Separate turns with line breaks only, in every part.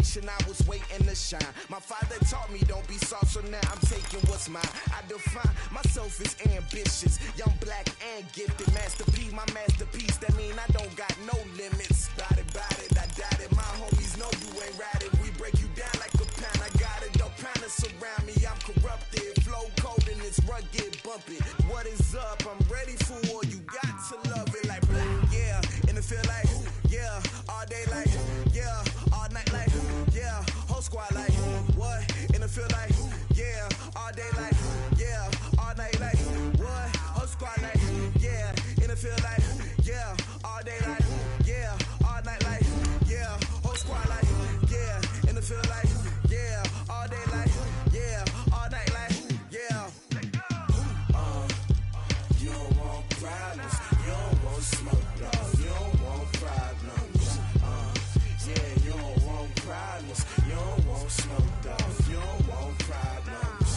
generation, I was waiting to shine. My father taught me don't be soft, so now I'm taking what's mine. I define myself as ambitious, young, black, and gifted. Masterpiece, my masterpiece, that mean I don't got no limits. Bout it, I doubt it. My homies know you ain't ratted. We break you down like a pound. I got it, don't pound it surround me. I'm corrupted, flow cold and it's rugged, bump it. What is up? I'm ready for war. You got to love it like black, yeah. And it feel like, yeah. All day like, yeah. All night like, yeah. Whole squad like, what? And it feel like, yeah. All day like, yeah. All night like, what? Whole squad like, yeah. And it feel like, yeah. All day like, yeah. All night like, yeah. Whole squad like, yeah. And it feel like, yeah. All day like, yeah. All night like, yeah. You don't want problems. You don't want smoke, dog. You don't want problems. Yeah, you don't want problems. You don't want smoke, dog. You don't want problems.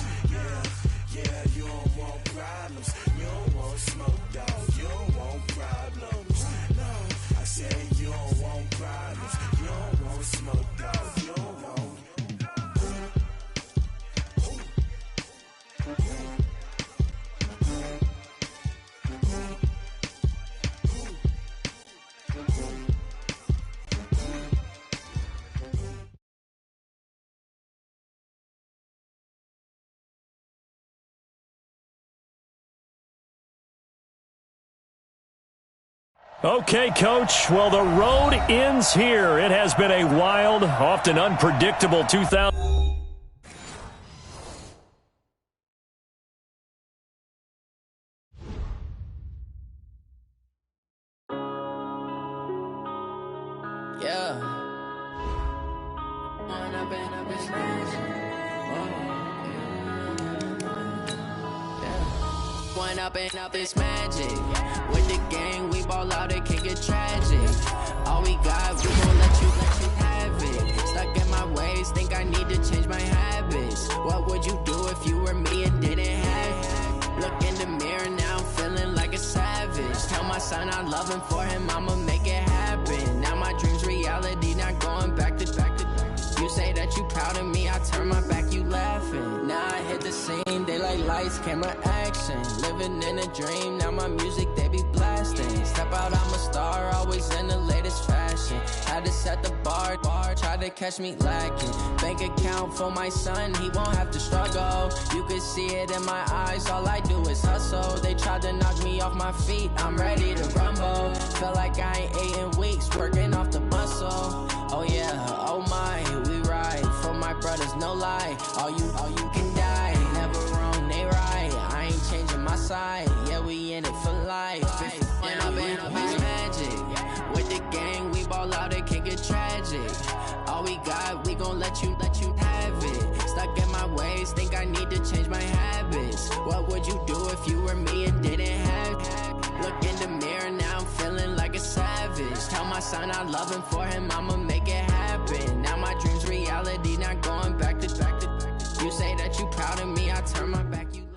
Yeah, you don't want problems. You don't want smoke, dog. You don't want problems. No, I said you don't want problems. You don't want smoke, dog. You don't want.
Okay, Coach. Well, the road ends here. It has been a wild, often unpredictable 2000.
Yeah. One up and up is magic. With the gang, we ball out, it can get tragic. All we got, we gon' let you have it. Stuck in my ways, think I need to change my habits. What would you do if you were me and didn't have it? Look in the mirror, now I'm feeling like a savage. Tell my son I love him, for him I'ma make it happen. Now my dream's reality, not going back to. You say that you proud of me, I turn my back, you laughing. Now I hit the scene, they like lights, camera, action. Living in a dream, now my music, they be blasting. Step out, I'm a star, always in the latest fashion. Had to set the bar, try to catch me lacking. Bank account for my son, he won't have to struggle. You can see it in my eyes, all I do is hustle. They tried to knock me off my feet, I'm ready to rumble. Feel like I ain't ate in weeks, working off the muscle. Oh yeah, oh my, we ride for my brothers, no lie. All you can die, never wrong, they right. I ain't changing my side, yeah, we in it for life. And I've been magic. With the gang, we ball out, it can get tragic. All we got, we gon' let you have it. Stuck in my ways, think I need to change my habits. What would you do if you were me and didn't have it? Look in the mirror, now I'm feeling like a savage. Tell my son I love him, for him I'ma make it happen. Now my dream's reality, not going back to. You say that you proud of me, I turn my back, you.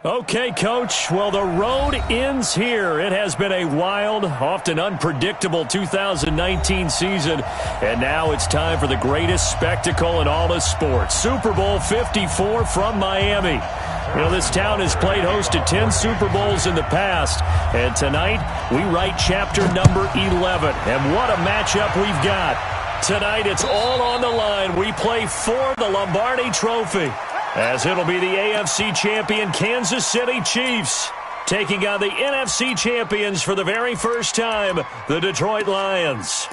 Okay, Coach. Well, the road ends here. It has been a wild, often unpredictable 2019 season. And now it's time for the greatest spectacle in all of sports. Super Bowl 54 from Miami. You know, this town has played host to 10 Super Bowls in the past. And tonight, we write chapter number 11. And what a matchup we've got. Tonight, it's all on the line. We play for the Lombardi Trophy, as it'll be the AFC champion Kansas City Chiefs taking on the NFC champions for the very first time, the Detroit Lions.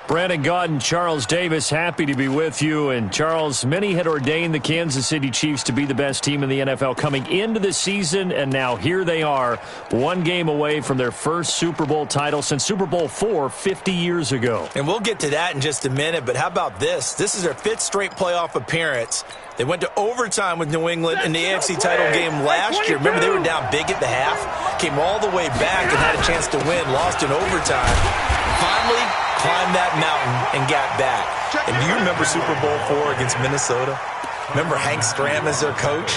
Brandon Gaudin, Charles Davis, happy to be with you. And Charles, many had ordained the Kansas City Chiefs to be the best team in the NFL coming into the season, and now here they are, one game away from their first Super Bowl title since Super Bowl IV 50 years ago.
And we'll get to that in just a minute, but how about this? This is their fifth straight playoff appearance. They went to overtime with New England in the AFC title game last year. Remember, they were down big at the half, came all the way back and had a chance to win, lost in overtime. Finally climbed that mountain and got back. And do you remember Super Bowl IV against Minnesota? Remember Hank Stram as their coach?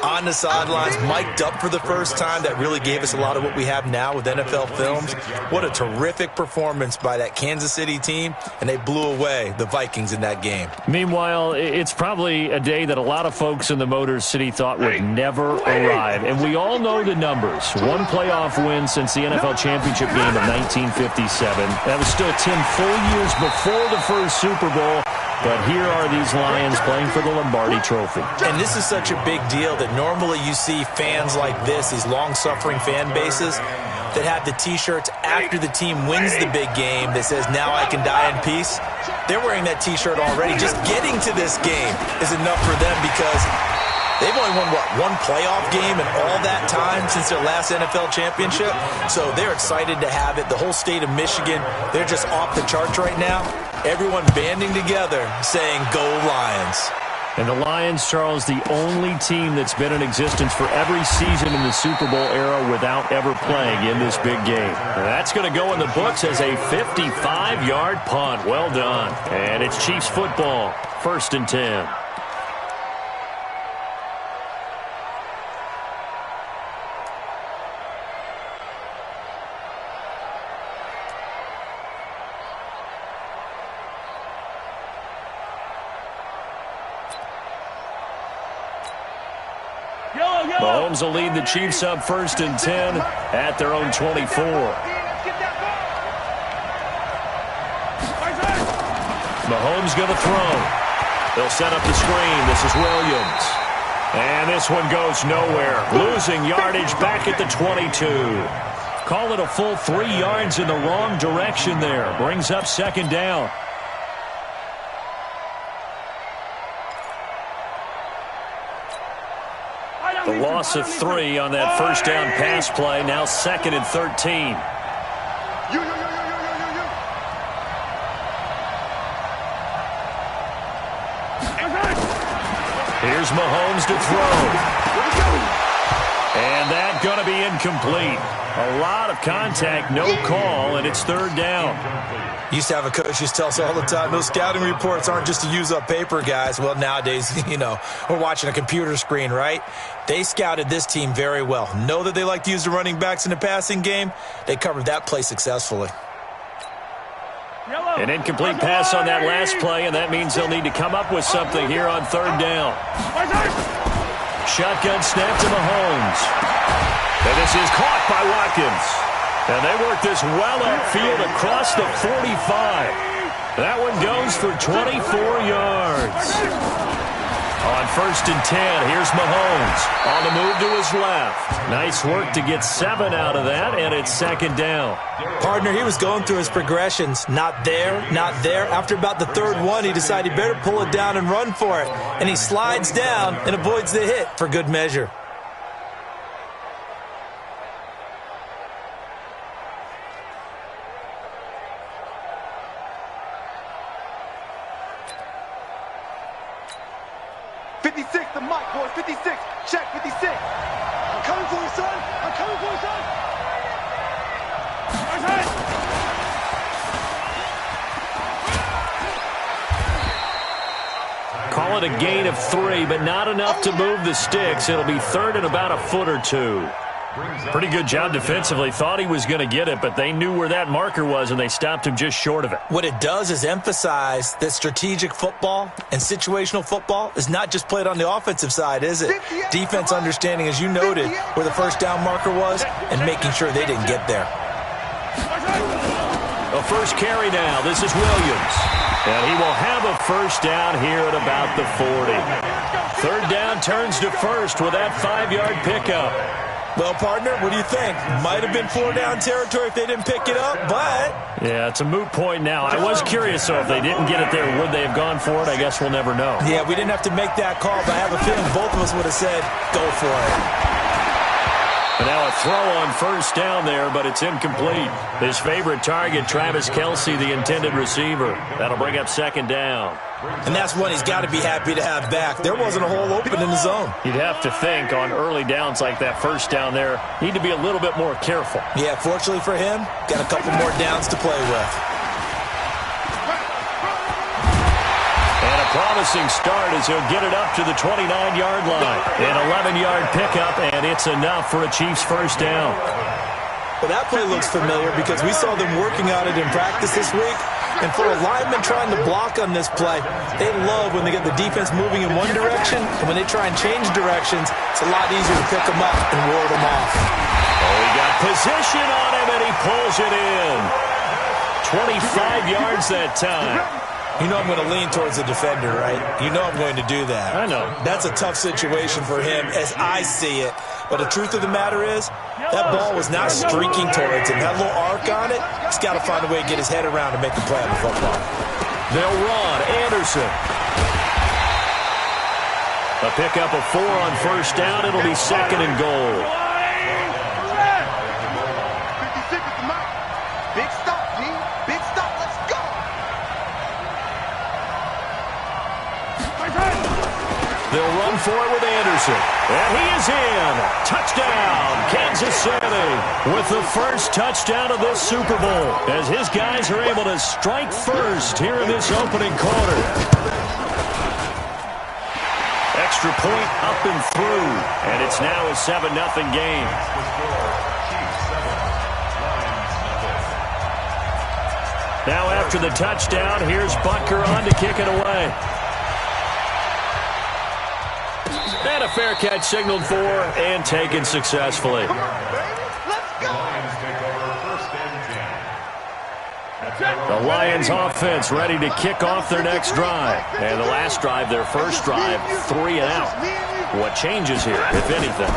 on the sidelines, mic'd up for the first time. That really gave us a lot of what we have now with NFL films. What a terrific performance by that Kansas City team, and they blew away the Vikings in that game.
Meanwhile, it's probably a day that a lot of folks in the Motor City thought would never arrive. And we all know the numbers. One playoff win since the NFL championship game of 1957. That was still 10 full years before the first Super Bowl. But here are these Lions playing for the Lombardi Trophy.
And this is such a big deal that normally you see fans like this, these long-suffering fan bases, that have the T-shirts after the team wins the big game that says, "Now I can die in peace." They're wearing that T-shirt already. Just getting to this game is enough for them because they've only won, one playoff game in all that time since their last NFL championship. So they're excited to have it. The whole state of Michigan, they're just off the charts right now. Everyone banding together saying, "Go Lions."
And the Lions, Charles, the only team that's been in existence for every season in the Super Bowl era without ever playing in this big game. That's going to go in the books as a 55-yard punt. Well done. And it's Chiefs football, 1st and 10. Mahomes will lead the Chiefs up 1st and 10 at their own 24. Mahomes going to throw. They'll set up the screen. This is Williams. And this one goes nowhere. Losing yardage back at the 22. Call it a full 3 yards in the wrong direction there. Brings up 2nd down. The loss of 3 on that 1st down pass play. Now 2nd and 13. Here's Mahomes to throw. And that's going to be incomplete. A lot of contact, no call, and it's 3rd down.
Used to have a coach just tell us all the time, those scouting reports aren't just to use up paper, guys. Well, nowadays, we're watching a computer screen, right? They scouted this team very well. Know that they like to use the running backs in the passing game. They covered that play successfully.
An incomplete pass on that last play, and that means they'll need to come up with something here on 3rd down. Shotgun snap to Mahomes. And this is caught by Watkins. And they work this well upfield across the 45. That one goes for 24 yards. On 1st and 10, here's Mahomes. On the move to his left. Nice work to get 7 out of that, and it's 2nd down.
Partner, he was going through his progressions. Not there, not there. After about the 3rd one, he decided he better pull it down and run for it. And he slides down and avoids the hit for good measure.
Call it a gain of 3, but not enough to move the sticks. It'll be 3rd and about a foot or 2. Pretty good job defensively. Thought he was going to get it, but they knew where that marker was, and they stopped him just short of it.
What it does is emphasize that strategic football and situational football is not just played on the offensive side, is it? Defense understanding, as you noted, where the 1st down marker was and making sure they didn't get there.
A 1st carry now. This is Williams. And he will have a 1st down here at about the 40. 3rd down turns to 1st with that 5-yard pickup.
Well, partner, what do you think? Might have been 4-down territory if they didn't pick it up, but...
Yeah, it's a moot point now. I was curious, though, if they didn't get it there, would they have gone for it? I guess we'll never know.
Yeah, we didn't have to make that call, but I have a feeling both of us would have said, go for it.
And now a throw on 1st down there, but it's incomplete. His favorite target, Travis Kelce, the intended receiver. That'll bring up 2nd down.
And that's one he's got to be happy to have back. There wasn't a hole open in the zone.
You'd have to think on early downs like that 1st down there, need to be a little bit more careful.
Yeah, fortunately for him, got a couple more downs to play with.
And a promising start as he'll get it up to the 29-yard line. An 11-yard pickup, and it's enough for a Chiefs first down.
Well, that play looks familiar because we saw them working on it in practice this week. And for a lineman trying to block on this play, they love when they get the defense moving in one direction, and when they try and change directions, it's a lot easier to pick them up and ward them off.
Oh, he got position on him, and he pulls it in. 25 yards that time.
You know I'm going to lean towards the defender, right? You know I'm going to do that.
I know.
That's a tough situation for him as I see it. But the truth of the matter is, that ball was not streaking towards him. That little arc on it, he's got to find a way to get his head around and make the play on the football.
They'll run. Anderson. A pickup of 4 on first down. It'll be second and goal.
Big stop, G. Big stop. Let's go.
They'll run for it with Anderson. And he is in. Touchdown, Kansas City. With the first touchdown of this Super Bowl. As his guys are able to strike first here in this opening quarter. Extra point up and through. And it's now a 7-0 game. Now after the touchdown, here's Butker on to kick it away. And a fair catch signaled for and taken successfully. The Lions offense ready to kick off their next drive. And the last drive, their first drive, 3 and out. What changes here, if anything?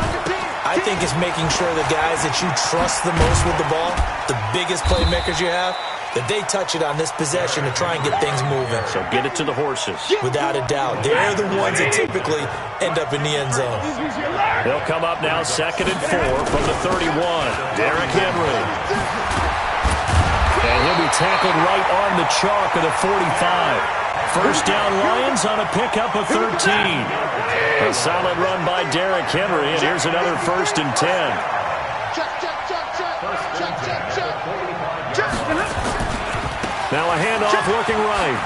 I think it's making sure the guys that you trust the most with the ball, the biggest playmakers you have, that they touch it on this possession to try and get things moving.
So get it to the horses.
Without a doubt. They're the ones that typically end up in the end zone.
They'll come up now 2nd and 4 from the 31. Derrick Henry. And he'll be tackled right on the chalk of the 45. First down Lions on a pickup of 13. A solid run by Derrick Henry, and here's another 1st and 10. Now a handoff working right.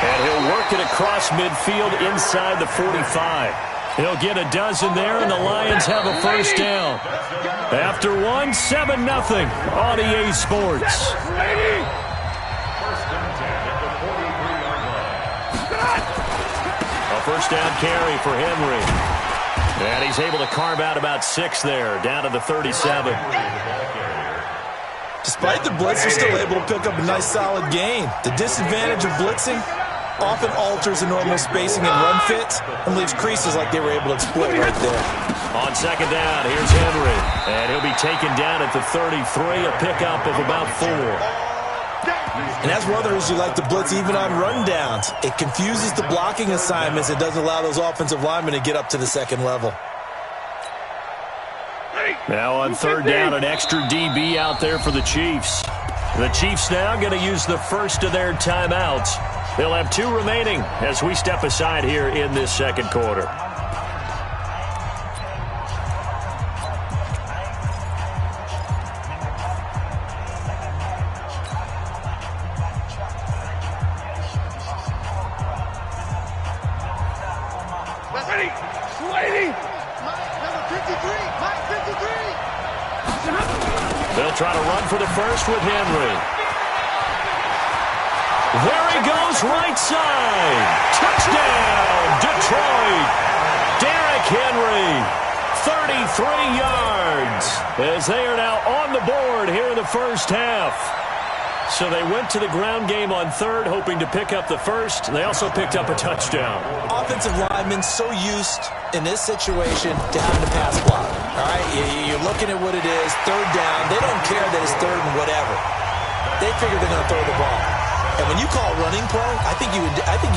And he'll work it across midfield inside the 45. He'll get a dozen there, and the Lions have a first down. After one, 7-0 on EA Sports. A first down carry for Henry. And he's able to carve out about 6 there, down to the 37.
Despite the blitz, they're still able to pick up a nice solid gain. The disadvantage of blitzing often alters the normal spacing and run fits and leaves creases like they were able to exploit right there.
On second down, here's Henry. And he'll be taken down at the 33, a pickup of about 4.
And that's one of the reasons you like to blitz even on rundowns. It confuses the blocking assignments. It doesn't allow those offensive linemen to get up to the second level.
Now on third down, an extra DB out there for the Chiefs. The Chiefs now going to use the first of their timeouts. They'll have 2 remaining as we step aside here in this second quarter. They'll try to run for the first with Henry. There he goes, right side. Touchdown, Detroit. Derrick Henry, 33 yards, as they are now on the board here in the first half. So they went to the ground game on third, hoping to pick up the first. They also picked up a touchdown.
Offensive linemen so used in this situation to having to pass block. All right, you're looking at what it is, third down. They don't care that it's third and whatever. They figure they're going to throw the ball. And when you call running play, I think you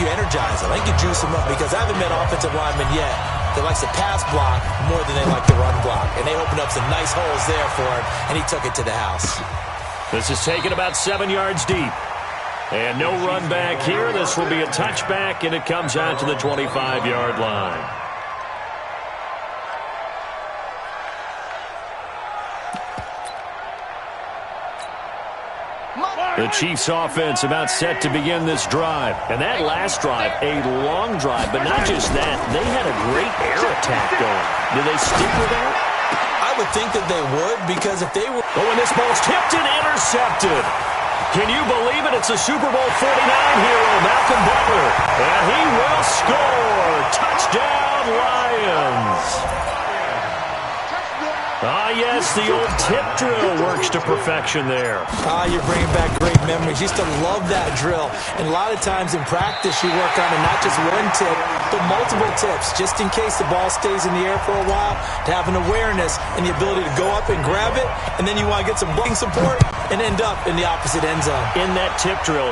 energize them. I think you juice them up because I haven't met offensive linemen yet that likes to pass block more than they like to run block. And they opened up some nice holes there for him, and he took it to the house.
This is taken about 7 yards deep. And no run back here. This will be a touchback, and it comes out to the 25-yard line. The Chiefs offense about set to begin this drive. And that last drive, a long drive, but not just that. They had a great air attack going. Do they stick with that?
I would think that they would, because if they were...
Oh, and this ball's tipped and intercepted. Can you believe it? It's a Super Bowl 49 hero, Malcolm Butler. And he will score. Touchdown, Lions. Ah, yes, the old tip drill works to perfection there.
Ah, you're bringing back great memories. Used to love that drill. And a lot of times in practice, you work on it, not just one tip, but multiple tips, just in case the ball stays in the air for a while, to have an awareness and the ability to go up and grab it, and then you want to get some blocking support and end up in the opposite end zone.
In that tip drill,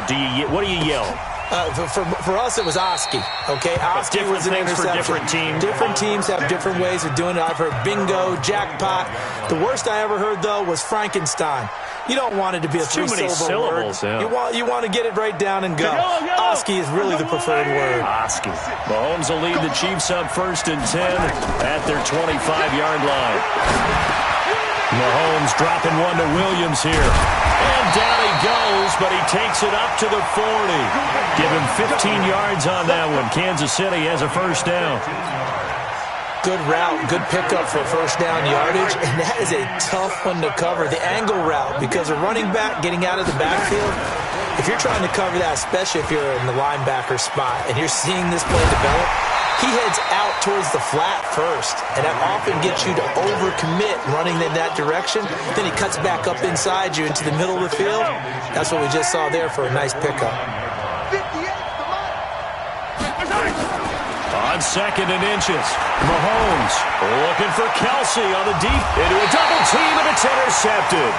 what do you yell?
For us, it was Oski, okay? Oski was an interception.
For different teams.
Different teams have different ways of doing it. I've heard bingo, jackpot. The worst I ever heard, though, was Frankenstein. You don't want it to be a three-syllable word. Yeah. You want to get it right down and go. Oski is really the preferred word.
Oski. Mahomes will lead the Chiefs up 1st and 10 at their 25-yard line. Mahomes dropping one to Williams here. And down he goes, but he takes it up to the 40. Give him 15 yards on that one. Kansas City has a first down.
Good route, good pickup for first down yardage, and that is a tough one to cover. The angle route, because a running back getting out of the backfield, if you're trying to cover that, especially if you're in the linebacker spot and you're seeing this play develop, he heads out towards the flat first, and that often gets you to overcommit running in that direction. Then he cuts back up inside you into the middle of the field. That's what we just saw there for a nice pickup.
On 2nd and inches, Mahomes looking for Kelsey on the deep into a double team, and it's intercepted.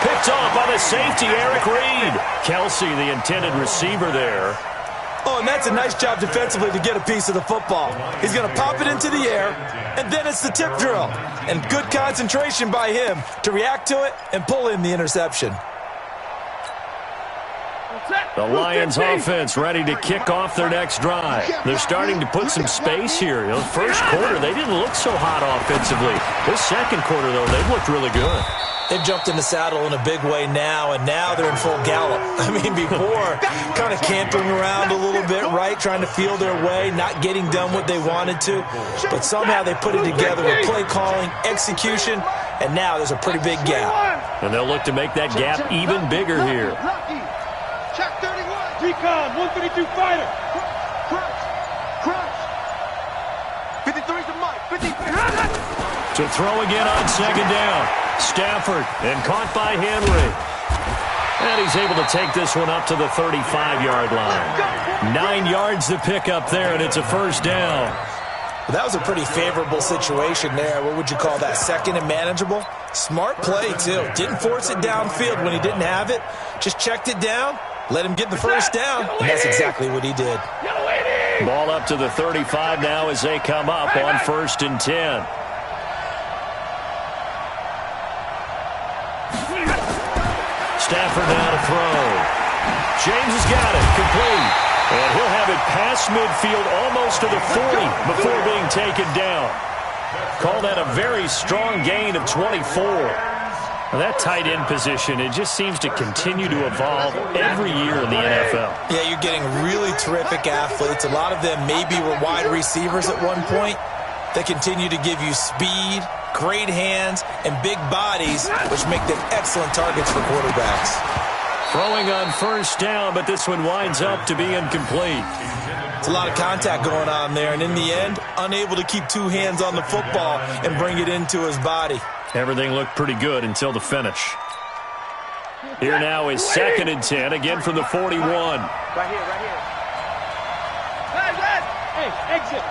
Picked off by the safety, Eric Reed. Kelsey, the intended receiver there.
Oh, and that's a nice job defensively to get a piece of the football. He's going to pop it into the air, and then it's the tip drill. And good concentration by him to react to it and pull in the interception.
The Lions offense ready to kick off their next drive. They're starting to put some space here. You know, first quarter, they didn't look so hot offensively. This second quarter, though, they've looked really good.
They've jumped in the saddle in a big way now, and now they're in full gallop. I mean, before, kind of cantering around a little bit, right, trying to feel their way, not getting done what they wanted to. But somehow they put it together with play calling, execution, and now there's a pretty big gap.
And they'll look to make that gap even bigger here.
Check 31. Recon, 152 fighter. Crunch. 53's the mic. 53.
To throw again on 2nd down. Stafford, and caught by Henry. And he's able to take this one up to the 35-yard line. 9 yards to pick up there, and it's a first down.
Well, that was a pretty favorable situation there. What would you call that? 2nd and manageable? Smart play, too. Didn't force it downfield when he didn't have it. Just checked it down, let him get the first down, and that's exactly what he did.
Ball up to the 35 now as they come up on 1st and 10. Stafford now to throw. James has got it, complete. And he'll have it past midfield almost to the 40 before being taken down. Call that a very strong gain of 24. Well, that tight end position, it just seems to continue to evolve every year in the NFL.
Yeah, you're getting really terrific athletes. A lot of them maybe were wide receivers at one point. They continue to give you speed, great hands, and big bodies, which make them excellent targets for quarterbacks.
Throwing on first down, but this one winds up to be incomplete.
It's a lot of contact going on there, and in the end, unable to keep two hands on the football and bring it into his body.
Everything looked pretty good until the finish. Here now is 2nd and 10, again from the 41.
Right here. Hey, exit.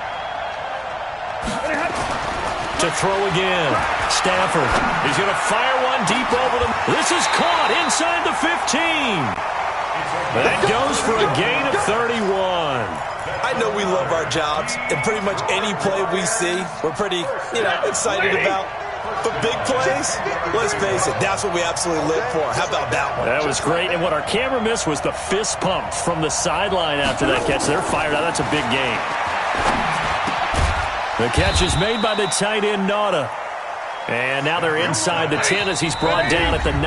To throw again. Stafford. He's going to fire one deep over them. This is caught inside the 15. That goes for a gain of 31.
I know we love our jobs, and pretty much any play we see, we're pretty, excited about. But big plays, let's face it, that's what we absolutely live for. How about that one?
That was great, and what our camera missed was the fist pump from the sideline after that catch. They're fired out. That's a big gain. The catch is made by the tight end, Nauta. And now they're inside the 10 as he's brought down at the 9.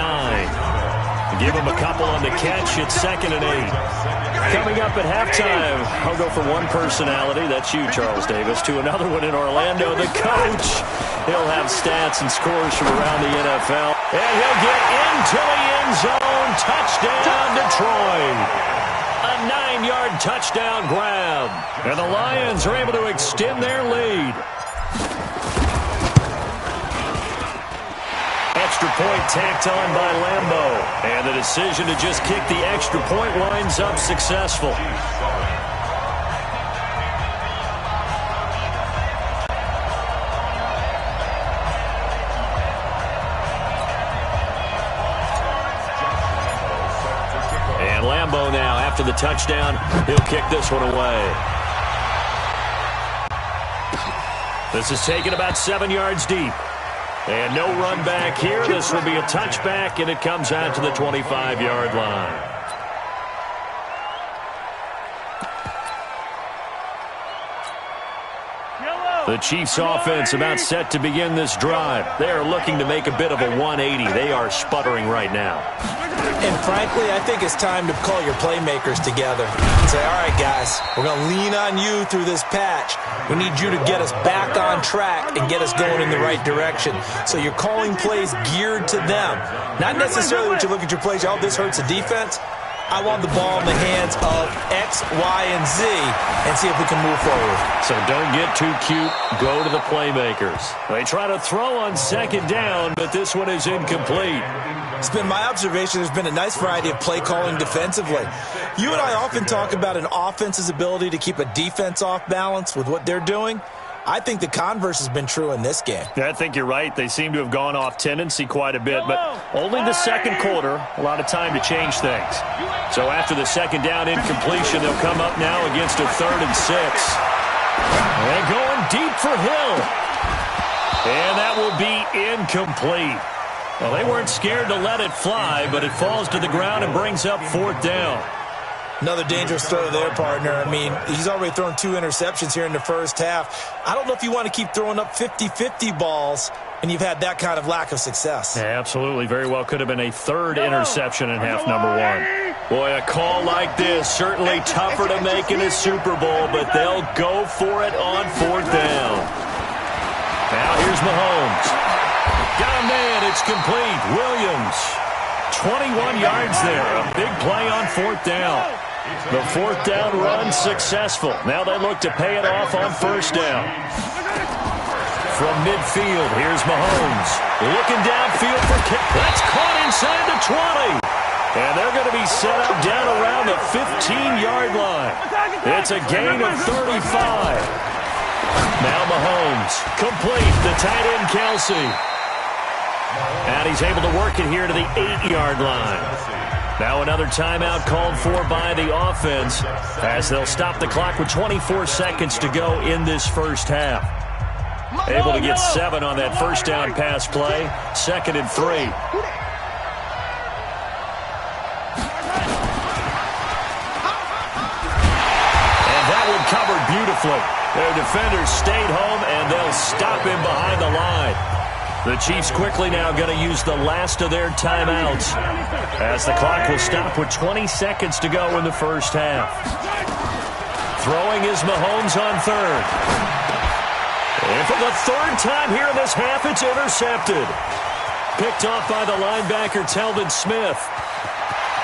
Give him a couple on the catch. It's 2nd and 8. Coming up at halftime, I'll go from one personality, that's you, Charles Davis, to another one in Orlando, the coach. He'll have stats and scores from around the NFL. And he'll get into the end zone. Touchdown, Detroit. A 9-yard touchdown grab. And the Lions are able to extend their lead. Extra point tacked on by Lambeau. And the decision to just kick the extra point winds up successful. And Lambeau now, after the touchdown, he'll kick this one away. This is taken about 7 yards deep. And no run back here. This will be a touchback, and it comes out to the 25-yard line. The Chiefs' offense about set to begin this drive. They are looking to make a bit of a 180. They are sputtering right now.
And frankly, I think it's time to call your playmakers together and say, all right, guys, we're going to lean on you through this patch. We need you to get us back on track and get us going in the right direction. So you're calling plays geared to them. Not necessarily when you look at your plays, oh, this hurts the defense. I want the ball in the hands of X, Y, and Z and see if we can move forward.
So don't get too cute. Go to the playmakers. They try to throw on 2nd down, but this one is incomplete.
It's been my observation there's been a nice variety of play calling defensively. You and I often talk about an offense's ability to keep a defense off balance with what they're doing. I think the converse has been true in this game.
I think you're right. They seem to have gone off tendency quite a bit, but only the 2nd quarter, a lot of time to change things. So after the 2nd down incompletion, they'll come up now against a 3rd and 6. And going deep for Hill. And that will be incomplete. Well, they weren't scared to let it fly, but it falls to the ground and brings up 4th down.
Another dangerous throw there, partner. I mean, he's already thrown 2 interceptions here in the first half. I don't know if you want to keep throwing up 50-50 balls, and you've had that kind of lack of success.
Yeah, absolutely. Very well could have been a 3rd interception in half number 1. Boy, a call like this, certainly tougher to make in a Super Bowl, but they'll go for it on 4th down. Now here's Mahomes. Got a man, it's complete. Williams, 21 yards there. A big play on 4th down. The 4th down run successful. Now they look to pay it off on 1st down. From midfield, here's Mahomes. Looking downfield for kick. That's caught inside the 20. And they're going to be set up down around the 15-yard line. It's a gain of 35. Now Mahomes, complete. The tight end, Kelsey. And he's able to work it here to the 8-yard line. Now another timeout called for by the offense as they'll stop the clock with 24 seconds to go in this first half. Able to get 7 on that 1st down pass play. 2nd and 3. And that one covered beautifully. Their defenders stayed home, and they'll stop him behind the line. The Chiefs quickly now going to use the last of their timeouts as the clock will stop with 20 seconds to go in the first half. Throwing is Mahomes on 3rd. And for the 3rd time here in this half, it's intercepted. Picked off by the linebacker, Telvin Smith.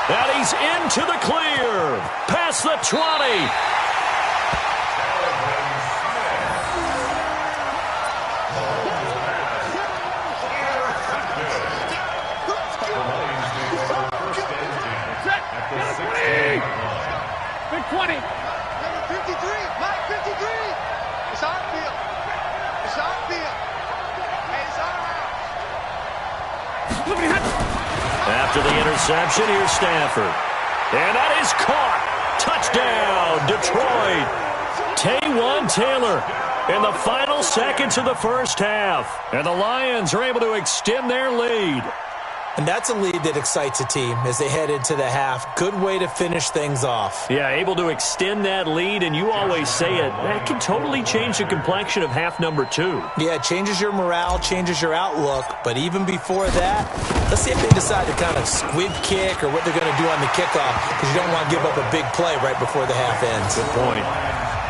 And he's into the clear. Past the 20.
Big 20. 53. Mike, 53. It's our field. It's our field. Hey, it's our house.
After the interception, here's Stafford. And that is caught. Touchdown, Detroit. Taywan Taylor in the final seconds of the first half. And the Lions are able to extend their lead.
And that's a lead that excites a team as they head into the half. Good way to finish things off.
Yeah, able to extend that lead, and you always say it, that can totally change the complexion of half number 2.
Yeah, it changes your morale, changes your outlook. But even before that, let's see if they decide to kind of squib kick or what they're going to do on the kickoff, because you don't want to give up a big play right before the half ends.
Good point.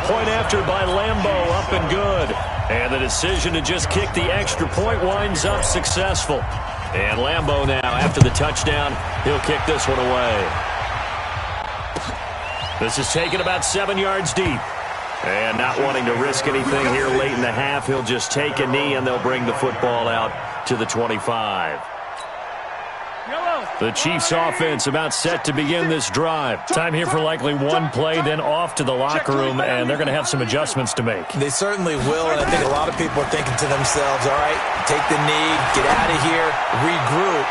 Point after by Lambo, up and good. And the decision to just kick the extra point winds up successful. And Lambo now, after the touchdown, he'll kick this one away. This is taken about 7 yards deep. And not wanting to risk anything here late in the half, he'll just take a knee and they'll bring the football out to the 25. The Chiefs offense about set to begin this drive. Time here for likely one play, then off to the locker room, and they're going to have some adjustments to make.
They certainly will, and I think a lot of people are thinking to themselves, all right, take the knee, get out of here, regroup.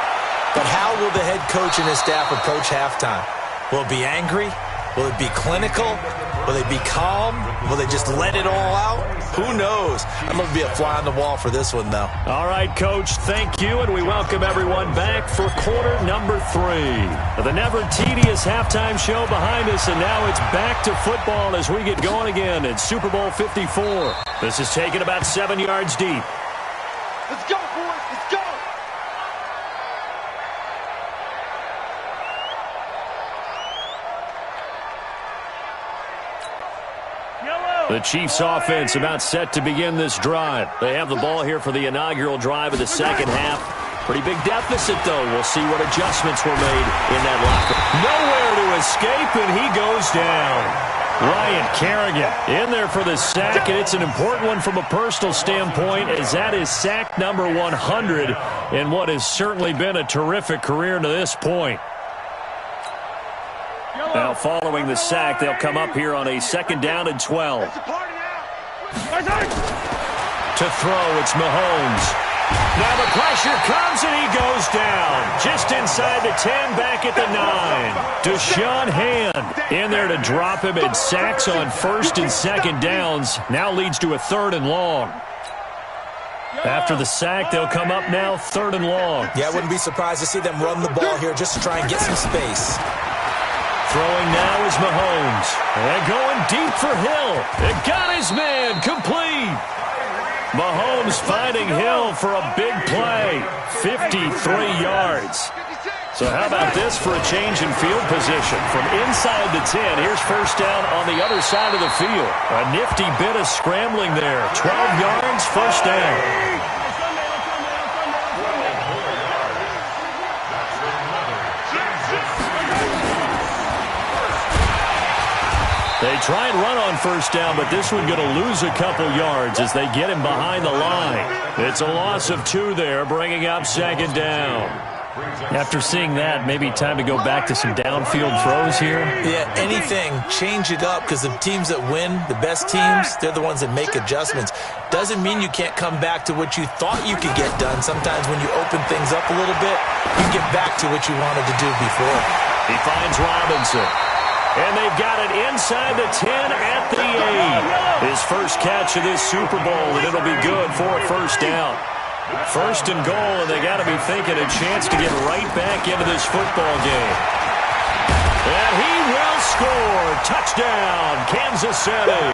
But how will the head coach and his staff approach halftime? Will it be angry? Will it be clinical? Will they be calm? Will they just let it all out? Who knows? I'd love to be a fly on the wall for this one, though.
All right, Coach, thank you, and we welcome everyone back for quarter number 3. The never-tedious halftime show behind us, and now it's back to football as we get going again in Super Bowl 54. This is taken about 7 yards deep.
Let's go, boys. Let's go.
The Chiefs offense about set to begin this drive. They have the ball here for the inaugural drive of the second half. Pretty big deficit, though. We'll see what adjustments were made in that locker. Nowhere to escape, and he goes down. Ryan Kerrigan in there for the sack, and it's an important one from a personal standpoint, as that is sack number 100 in what has certainly been a terrific career to this point. Now, following the sack, they'll come up here on a 2nd down and 12. To throw, it's Mahomes. Now the pressure comes, and he goes down. Just inside the 10, back at the 9. Deshaun Hand in there to drop him, and sacks on 1st and 2nd downs. Now leads to a 3rd and long. After the sack, they'll come up now 3rd and long.
Yeah, I wouldn't be surprised to see them run the ball here just to try and get some space.
Throwing now is Mahomes. And going deep for Hill. It got his man complete. Mahomes finding Hill for a big play. 53 yards. So how about this for a change in field position? From inside the 10, here's 1st down on the other side of the field. A nifty bit of scrambling there. 12 yards, 1st down. They try and run on 1st down, but this one going to lose a couple yards as they get him behind the line. It's a loss of 2 there, bringing up 2nd down. After seeing that, maybe time to go back to some downfield throws here.
Yeah, anything, change it up, because the teams that win, the best teams, they're the ones that make adjustments. Doesn't mean you can't come back to what you thought you could get done. Sometimes when you open things up a little bit, you get back to what you wanted to do before.
He finds Robinson. And they've got it inside the 10 at the 8. His first catch of this Super Bowl, and it'll be good for a 1st down. 1st and goal, and they got to be thinking a chance to get right back into this football game. And he will score. Touchdown, Kansas City.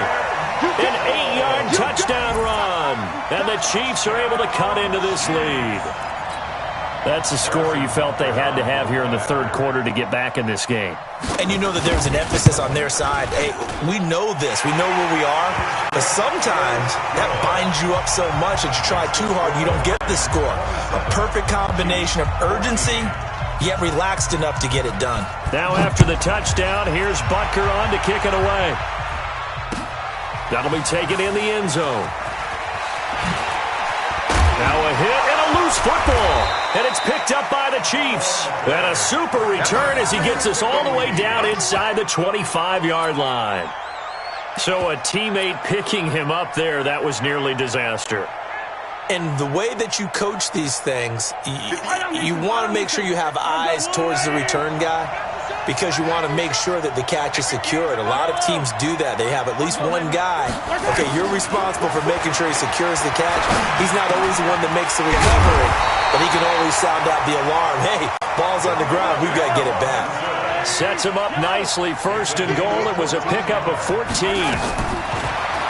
An 8-yard touchdown run. And the Chiefs are able to cut into this lead. That's a score you felt they had to have here in the 3rd quarter to get back in this game.
And you know that there's an emphasis on their side. Hey, we know this. We know where we are. But sometimes that binds you up so much that you try too hard, you don't get the score. A perfect combination of urgency, yet relaxed enough to get it done.
Now after the touchdown, here's Butker on to kick it away. That'll be taken in the end zone. Now a hit and a loose football. And it's picked up by the Chiefs. And a super return as he gets us all the way down inside the 25-yard line. So a teammate picking him up there, that was nearly disaster.
And the way that you coach these things, you want to make sure you have eyes towards the return guy, because you want to make sure that the catch is secured. A lot of teams do that. They have at least one guy. Okay, you're responsible for making sure he secures the catch. He's not always the one that makes the recovery. but he can always sound out the alarm. Hey, ball's on the ground. We've got to get it back.
Sets him up nicely. First and goal. It was a pickup of 14.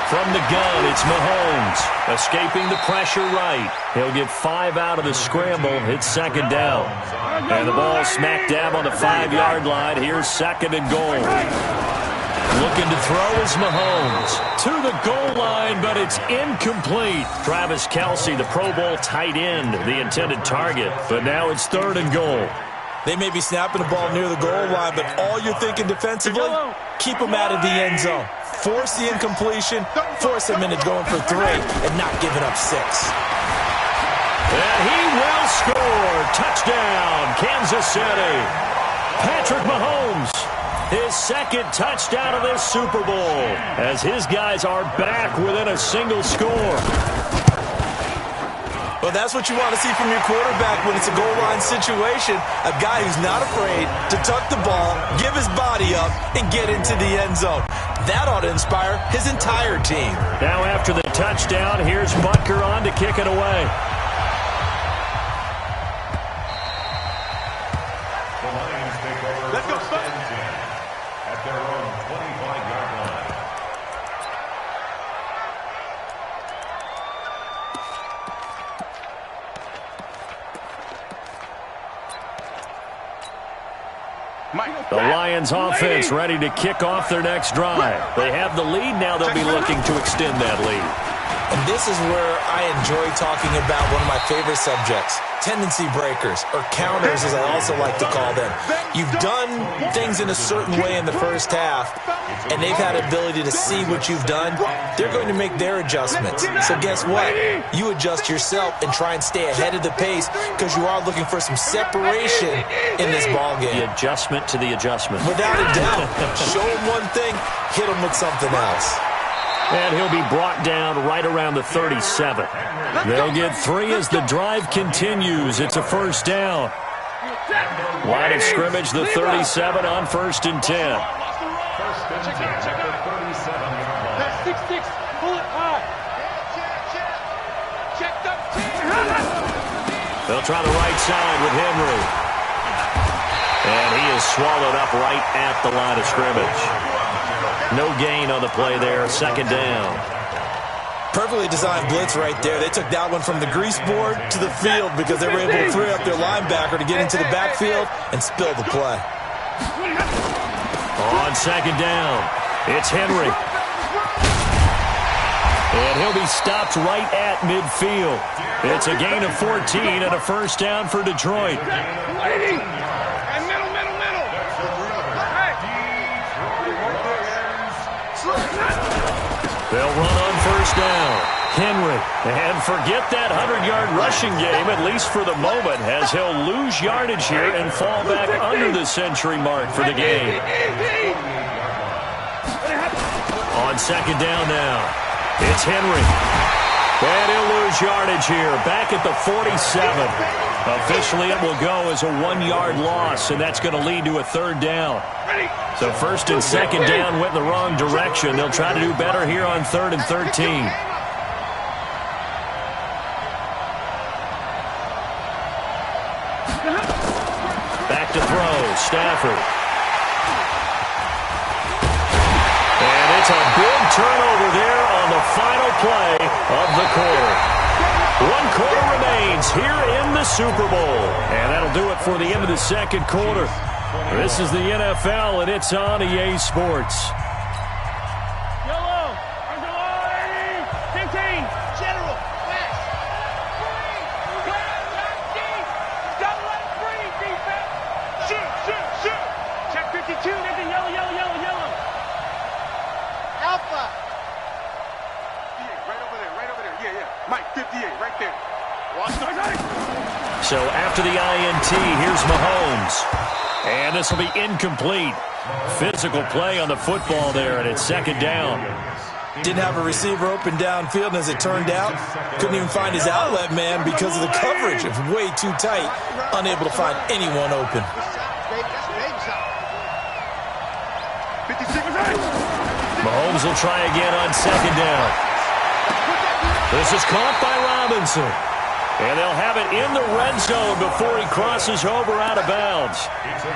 From the gun, it's Mahomes. Escaping the pressure right. He'll get 5 out of the scramble. It's second down. And the ball smack dab on the 5-yard line. Here's second and goal. Looking to throw is Mahomes. To the goal line, but it's incomplete. Travis Kelce, the Pro Bowl tight end, the intended target. But now it's third and goal.
They may be snapping the ball near the goal line, but all you're thinking defensively, keep them out of the end zone. Force the incompletion, force them into going for 3, and not giving up 6.
And he will score. Touchdown, Kansas City. Patrick Mahomes, his second touchdown of this Super Bowl, as his guys are back within a single score.
Well, that's what you want to see from your quarterback when it's a goal line situation. A guy who's not afraid to tuck the ball, give his body up, and get into the end zone. That ought to inspire his entire team.
Now after the touchdown, here's Butker on to kick it away.
The Lions take over. Let's go, at their own 25-yard line.
The Lions offense ready to kick off their next drive. They have the lead. Now they'll be looking to extend that lead.
And this is where I enjoy talking about one of my favorite subjects, tendency breakers, or counters as I also like to call them. You've done things in a certain way in the first half, and they've had ability to see what you've done. They're going to make their adjustments. So guess what? You adjust yourself and try and stay ahead of the pace because you are looking for some separation in this ballgame.
The adjustment to the adjustment.
Without a doubt. Show them one thing, hit them with something else.
And he'll be brought down right around the 37. They'll get 3 as the drive continues. It's a first down. Line of scrimmage, the 37 on 1st and 10.
First and 10 at the 37-yard line.
That's 6-6. Pull it high. Check up.
They'll try the right side with Henry. And he is swallowed up right at the line of scrimmage. No gain on the play there. Second down.
Perfectly designed blitz right there. They took that one from the grease board to the field because they were able to free up their linebacker to get into the backfield and spill the play.
On second down, it's Henry. And he'll be stopped right at midfield. It's a gain of 14 and a first down for Detroit. They'll run on first down. Henry, and forget that 100-yard rushing game, at least for the moment, as he'll lose yardage here and fall back under the century mark for the game. On second down now, it's Henry. And he'll lose yardage here, back at the 47. Officially, it will go as a 1-yard loss, and that's going to lead to a third down. So first and second down went in the wrong direction. They'll try to do better here on 3rd and 13. Back to throw, Stafford. And it's a big turnover there on the final play of the quarter. 1 quarter remains here in the Super Bowl. And that'll do it for the end of the second quarter. This is the NFL, and it's on EA Sports.
Yellow. 15. General. West. Don't let it breathe, defense. Shoot. Check 52. There's a yellow. Alpha. 58, right over there. Yeah. Mike, 58, right there. Watch the right.
So after the INT, here's Mahomes. And this will be incomplete. Physical play on the football there, and it's second down.
Didn't have a receiver open downfield, and as it turned out, couldn't even find his outlet man because of the coverage. It was way too tight, unable to find anyone open.
Mahomes will try again on second down. This is caught by Robinson. And they'll have it in the red zone before he crosses over out of bounds.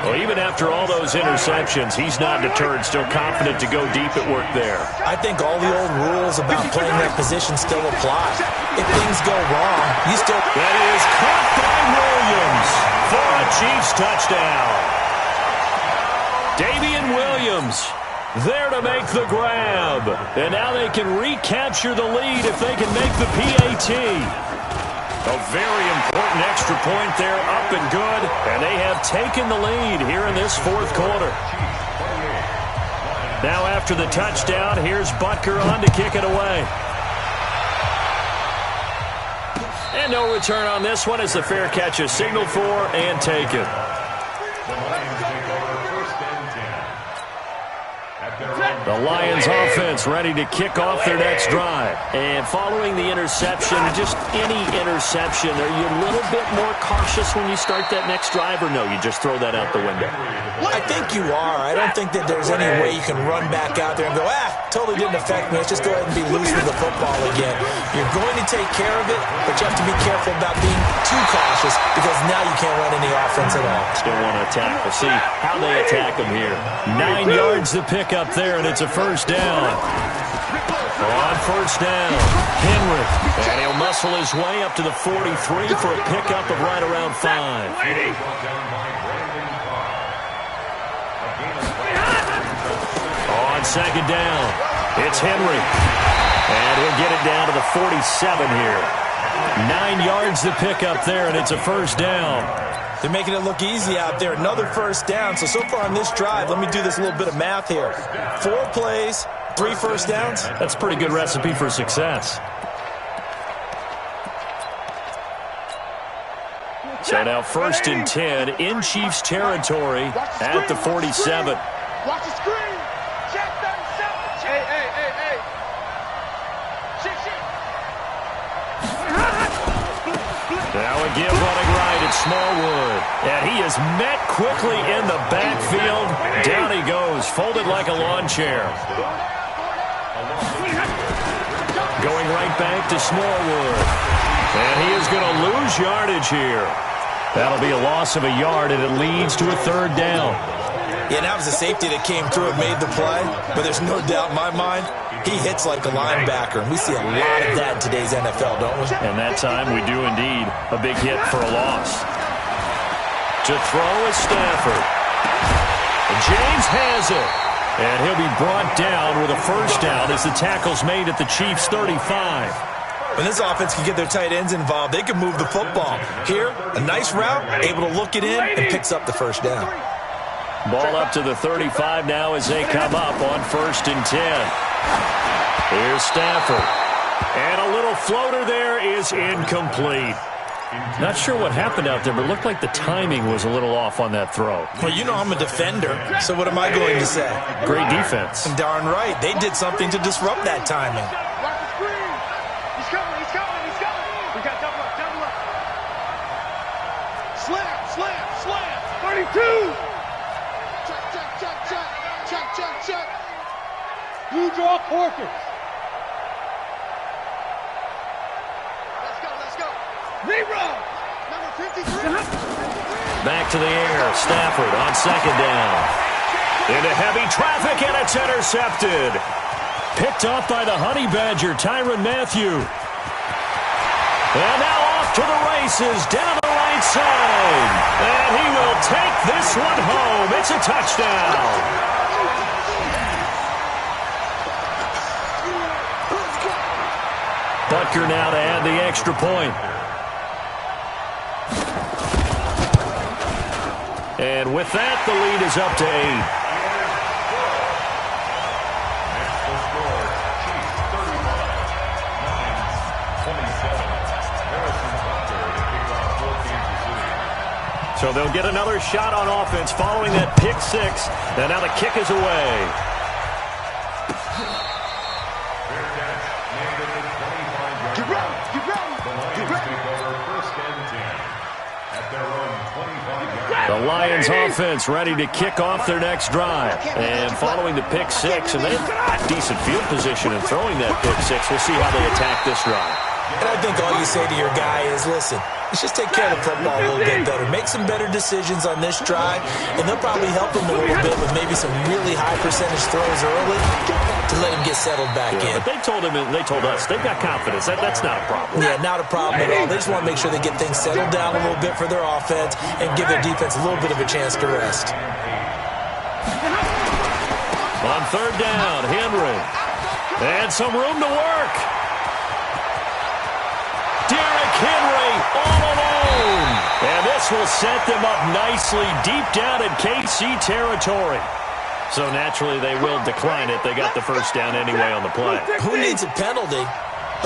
Well, even after all those interceptions, he's not deterred, still confident to go deep at work there.
I think all the old rules about playing that position still apply. If things go wrong, you still...
That is caught by Williams for a Chiefs touchdown. Damian Williams there to make the grab. And now they can recapture the lead if they can make the PAT. A very important extra point there, up and good. And they have taken the lead here in this fourth quarter. Now after the touchdown, here's Butker on to kick it away. And no return on this one as the fair catch is signaled for and taken. The Lions offense ready to kick off their next drive. And following the interception, just any interception, are you a little bit more cautious when you start that next drive, or no, you just throw that out the window?
I think you are. I don't think that there's any way you can run back out there and go, totally didn't affect me. Let's just go ahead and be loose with the football again. You're going to take care of it, but you have to be careful about being too cautious because now you can't run any offense at all.
Still want to attack. We'll see how they attack them here. 9 yards to pick up there, and it's a first down. On first down, Henry. And he'll muscle his way up to the 43 for a pickup of right around 5. On second down, it's Henry. And he'll get it down to the 47 here. 9 yards to pick up there, and it's a first down.
They're making it look easy out there. Another first down. So far on this drive, let me do this little bit of math here. 4 plays, 3 first downs.
That's a pretty good recipe for success. So now first and 10 in Chiefs territory at the 47.
Watch the screen. Check 37. Hey. Check.
Now a give running right at Smallwood. And he is met quickly in the backfield. Down he goes, folded like a lawn chair. Going right back to Smallwood. And he is going to lose yardage here. That'll be a loss of a yard, and it leads to a third down.
Yeah, that was a safety that came through and made the play. But there's no doubt in my mind, he hits like a linebacker. And we see a lot of that in today's NFL, don't we?
And that time we do indeed. A big hit for a loss. To throw is Stafford. And James has it. And he'll be brought down with a first down as the tackle's made at the Chiefs' 35.
When this offense can get their tight ends involved, they can move the football. Here, a nice route, able to look it in, and picks up the first down.
Ball up to the 35 now as they come up on first and 10. Here's Stafford. And a little floater there is incomplete. Not sure what happened out there, but it looked like the timing was a little off on that throw.
Well, you know I'm a defender, so what am I going to say?
Great defense.
Darn right. They did something to disrupt that timing.
Watch the screen. He's coming. We got double up. Slam. 32. Check. You draw Corkins. Let's go. Rerun. Number 53.
Back to the air. Stafford on second down. Into heavy traffic, and it's intercepted. Picked off by the Honey Badger, Tyrann Mathieu. And now off to the races, down the right side. And he will take this one home. It's a touchdown. Butker now to add the extra point. And with that, the lead is up to 8. So they'll get another shot on offense following that pick six. And now the kick is away. The Lions offense ready to kick off their next drive. And following the pick six, and they've got decent field position in throwing that pick six. We'll see how they attack this drive.
And I think all you say to your guy is, listen, let's just take care of the football a little bit better. Make some better decisions on this drive, and they'll probably help him a little bit with maybe some really high percentage throws early to let him get settled back in.
But they told him, and they told us, they've got confidence. That's not a problem.
Yeah, not a problem at all. They just want to make sure they get things settled down a little bit for their offense and give their defense a little bit of a chance to rest.
On third down, Henry. And some room to work. Derrick Henry all alone. And this will set them up nicely deep down in KC territory. So naturally they will decline it. They got the first down anyway on the play.
Who needs a penalty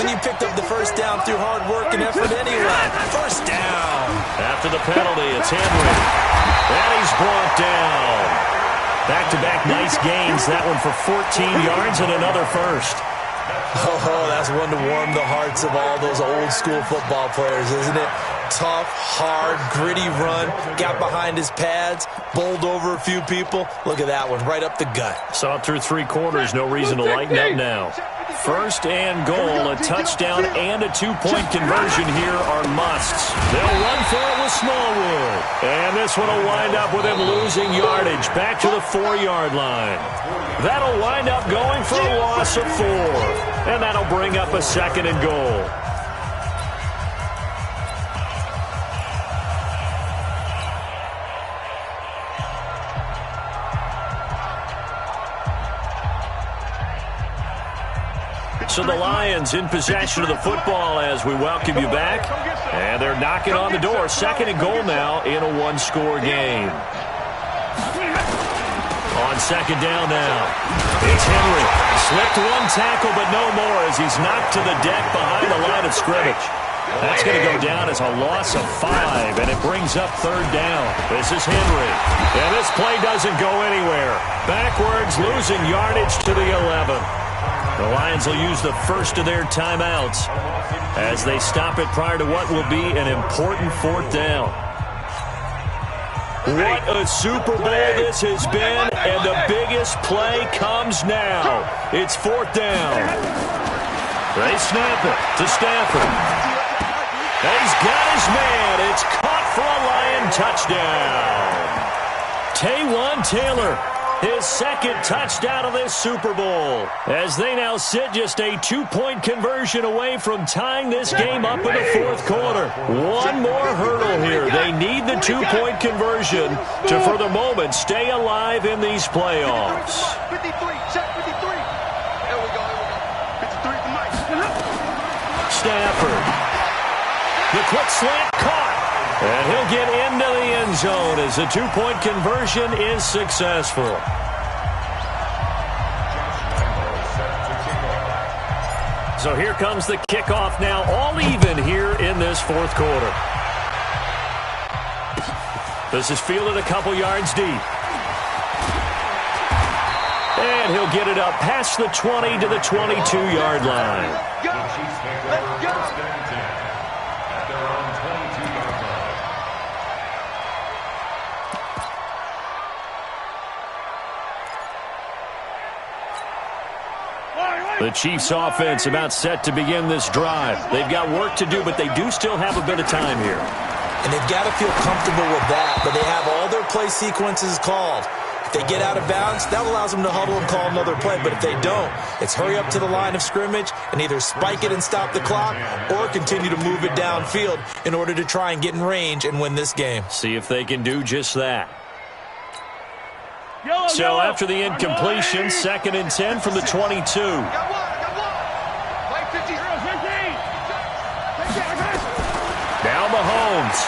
when you picked up the first down through hard work and effort anyway? First down.
After the penalty, it's Henry. And he's brought down. Back-to-back nice gains. That one for 14 yards and another first.
Oh, that's one to warm the hearts of all those old-school football players, isn't it? Tough, hard, gritty run. Got behind his pads, bowled over a few people. Look at that one, right up the gut.
Saw it through three quarters. No reason to lighten up now. First and goal, a touchdown and a two-point conversion here are musts. They'll run for it with Smallwood. And this one will wind up with him losing yardage back to the 4-yard line. That'll wind up going for a loss of 4. And that'll bring up a second and goal. So the Lions in possession of the football as we welcome you back. And they're knocking on the door. Second and goal now in a one-score game. On second down now, it's Henry. Slipped one tackle, but no more as he's knocked to the deck behind the line of scrimmage. That's going to go down as a loss of 5, and it brings up third down. This is Henry. And this play doesn't go anywhere. Backwards, losing yardage to the 11. The Lions will use the first of their timeouts as they stop it prior to what will be an important fourth down. What a Super Bowl this has been, and the biggest play comes now. It's fourth down. They snap it to Stafford. And he's got his man. It's caught for a Lion touchdown. Taywan Taylor, his second touchdown of this Super Bowl, as they now sit just a 2-point conversion away from tying this game up in the fourth quarter. One more hurdle here. They need the 2-point conversion to, for the moment, stay alive in these playoffs.
53, check 53. There we go. 53 for Mike.
Stafford. The quick slant caught. And he'll get into the end zone as the 2-point conversion is successful. So here comes the kickoff now, all even here in this fourth quarter. This is fielded a couple yards deep. And he'll get it up past the 20 to the 22-yard line.
Let's go.
The Chiefs offense about set to begin this drive. They've got work to do, but they do still have a bit of time here.
And they've got to feel comfortable with that, but they have all their play sequences called. If they get out of bounds, that allows them to huddle and call another play. But if they don't, it's hurry up to the line of scrimmage and either spike it and stop the clock or continue to move it downfield in order to try and get in range and win this game.
See if they can do just that. So after the incompletion, second and 10 from the 22. Now Mahomes.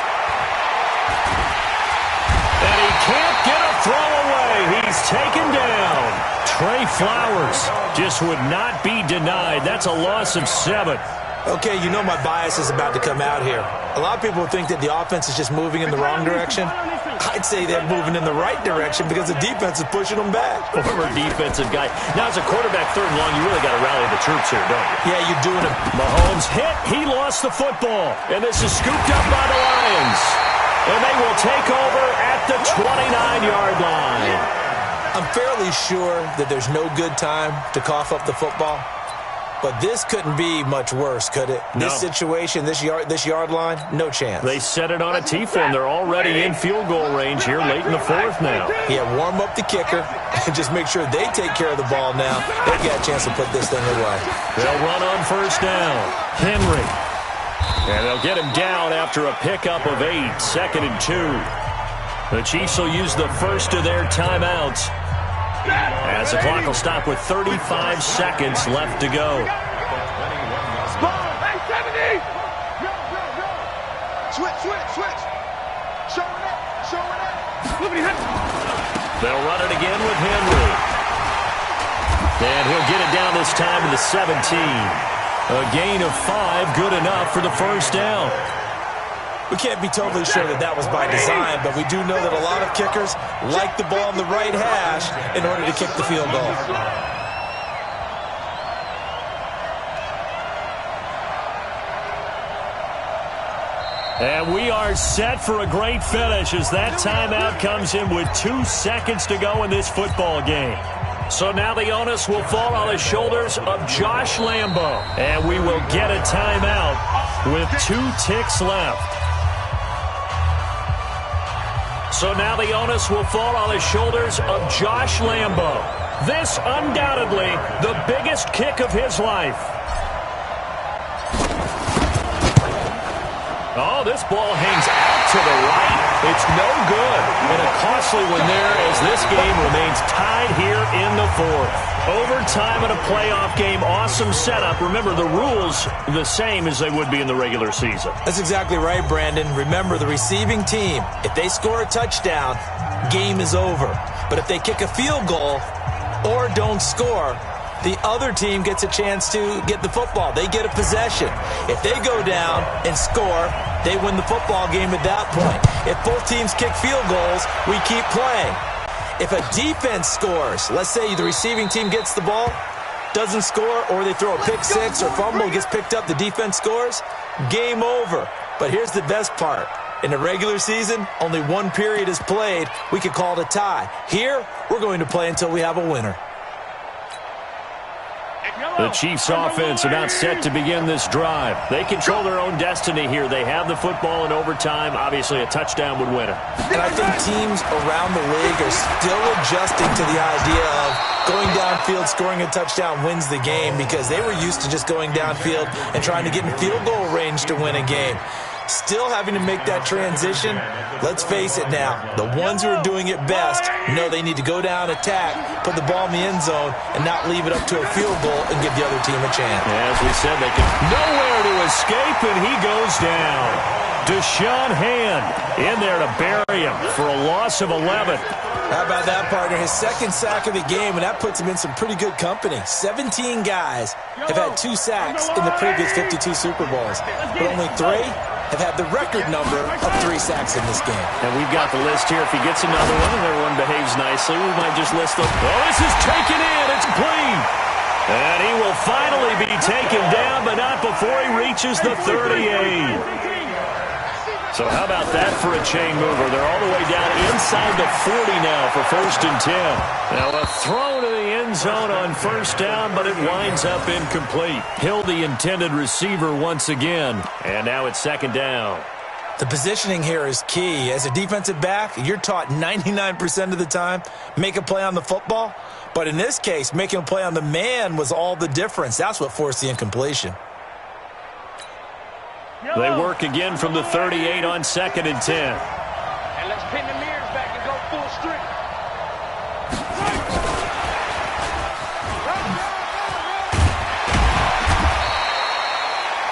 And he can't get a throw away. He's taken down. Trey Flowers just would not be denied. That's a loss of 7.
Okay, you know my bias is about to come out here. A lot of people think that the offense is just moving in the wrong direction. I'd say they're moving in the right direction because the defense is pushing them back.
Former defensive guy. Now, as a quarterback, third and long, you really got to rally the troops here, don't you?
Yeah, you're doing it.
Mahomes hit. He lost the football. And this is scooped up by the Lions. And they will take over at the 29-yard line.
I'm fairly sure that there's no good time to cough up the football. But this couldn't be much worse, could it?
No.
This situation, this yard line, no chance.
They set it on a T-form. They're already in field goal range here late in the fourth now.
Yeah, warm up the kicker and just make sure they take care of the ball now. They've got a chance to put this thing away.
They'll run on first down. Henry. And they'll get him down after a pickup of 8, 2nd and 2. The Chiefs will use the first of their timeouts as the clock will stop with 35 seconds left to go.
Switch. Showing up.
They'll run it again with Henry. And he'll get it down this time to the 17. A gain of 5, good enough for the first down.
We can't be totally sure that was by design, but we do know that a lot of kickers like the ball in the right hash in order to kick the field goal.
And we are set for a great finish as that timeout comes in with 2 seconds to go in this football game. So now the onus will fall on the shoulders of Josh Lambo. And we will get a timeout with 2 ticks left. So now the onus will fall on the shoulders of Josh Lambo. This undoubtedly the biggest kick of his life. Oh, this ball hangs out to the right. It's no good. And a costly one there as this game remains tied here in the fourth. Overtime in a playoff game. Awesome setup. Remember, the rules the same as they would be in the regular season.
That's exactly right, Brandon. Remember, the receiving team, if they score a touchdown, game is over. But if they kick a field goal or don't score, the other team gets a chance to get the football. They get a possession. If they go down and score, they win the football game at that point. If both teams kick field goals, we keep playing. If a defense scores, let's say the receiving team gets the ball, doesn't score, or they throw a pick six or fumble, gets picked up, the defense scores, game over. But here's the best part. In the regular season, only 1 period is played. We could call it a tie. Here, we're going to play until we have a winner.
The Chiefs offense about set to begin this drive. They control their own destiny here. They have the football in overtime. Obviously, a touchdown would win it.
And I think teams around the league are still adjusting to the idea of going downfield, scoring a touchdown wins the game because they were used to just going downfield and trying to get in field goal range to win a game. Still having to make that transition. Let's face it now, the ones who are doing it best know they need to go down, attack, put the ball in the end zone, and not leave it up to a field goal and give the other team a chance.
As we said, they can nowhere to escape, and he goes down. Deshaun Hand in there to bury him for a loss of 11.
How about that, partner? His 2nd sack of the game, and that puts him in some pretty good company. 17 guys have had 2 sacks in the previous 52 Super Bowls, but only 3 have had the record number of 3 sacks in this game.
And we've got the list here. If he gets another one and everyone behaves nicely, we might just list them. Oh, this is taken in. It's clean. And he will finally be taken down, but not before he reaches the 38. So how about that for a chain mover? They're all the way down inside the 40 now for 1st and 10. Now a throw to the end zone on first down, but it winds up incomplete. Hill, the intended receiver once again. And now it's 2nd down.
The positioning here is key. As a defensive back, you're taught 99% of the time, make a play on the football. But in this case, making a play on the man was all the difference. That's what forced the incompletion.
They work again from the 38 on 2nd and 10.
And let's pin the mirrors back and go full strength.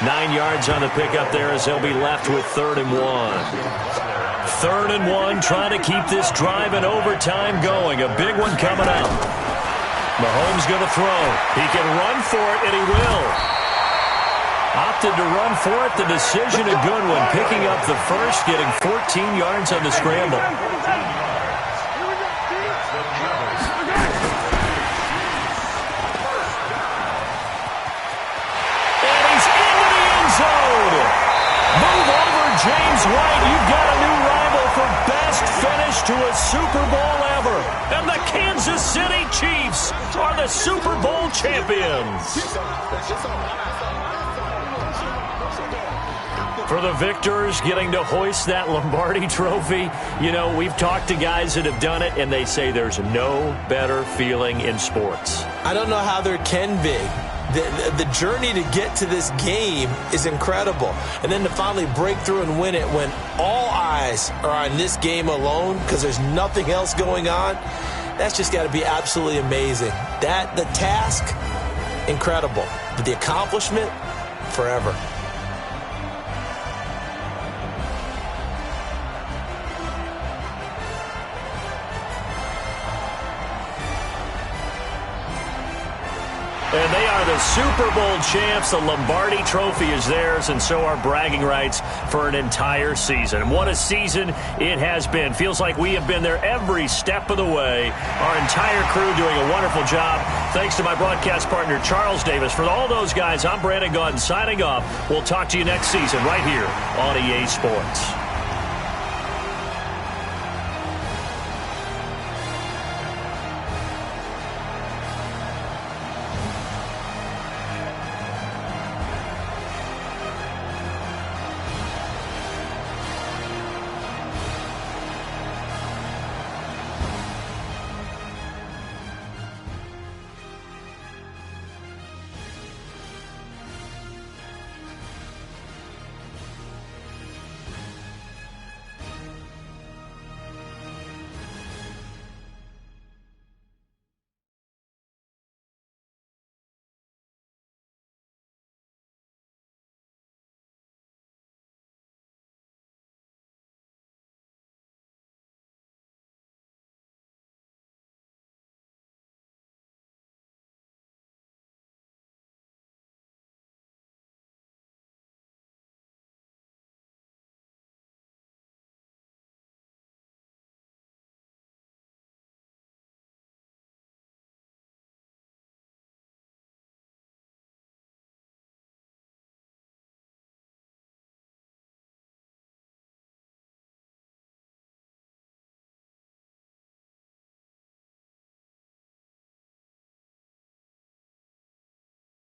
9 yards on the pickup there as they'll be left with 3rd and 1. 3rd and 1, trying to keep this drive in overtime going. A big one coming up. Mahomes going to throw. He can run for it, and he will. Opted to run for it. The decision a good one. Picking up the first, getting 14 yards on the scramble. And he's into the end zone. Move over, James White. You've got a new rival for best finish to a Super Bowl ever. And the Kansas City Chiefs are the Super Bowl champions. For the victors getting to hoist that Lombardi trophy, you know, we've talked to guys that have done it, and they say there's no better feeling in sports.
I don't know how there can be. The journey to get to this game is incredible. And then to finally break through and win it when all eyes are on this game alone because there's nothing else going on, that's just got to be absolutely amazing. The task, incredible. But the accomplishment, forever.
And they are the Super Bowl champs. The Lombardi trophy is theirs, and so are bragging rights for an entire season. And what a season it has been. Feels like we have been there every step of the way. Our entire crew doing a wonderful job. Thanks to my broadcast partner, Charles Davis. For all those guys, I'm Brandon Gaudin signing off. We'll talk to you next season right here on EA Sports.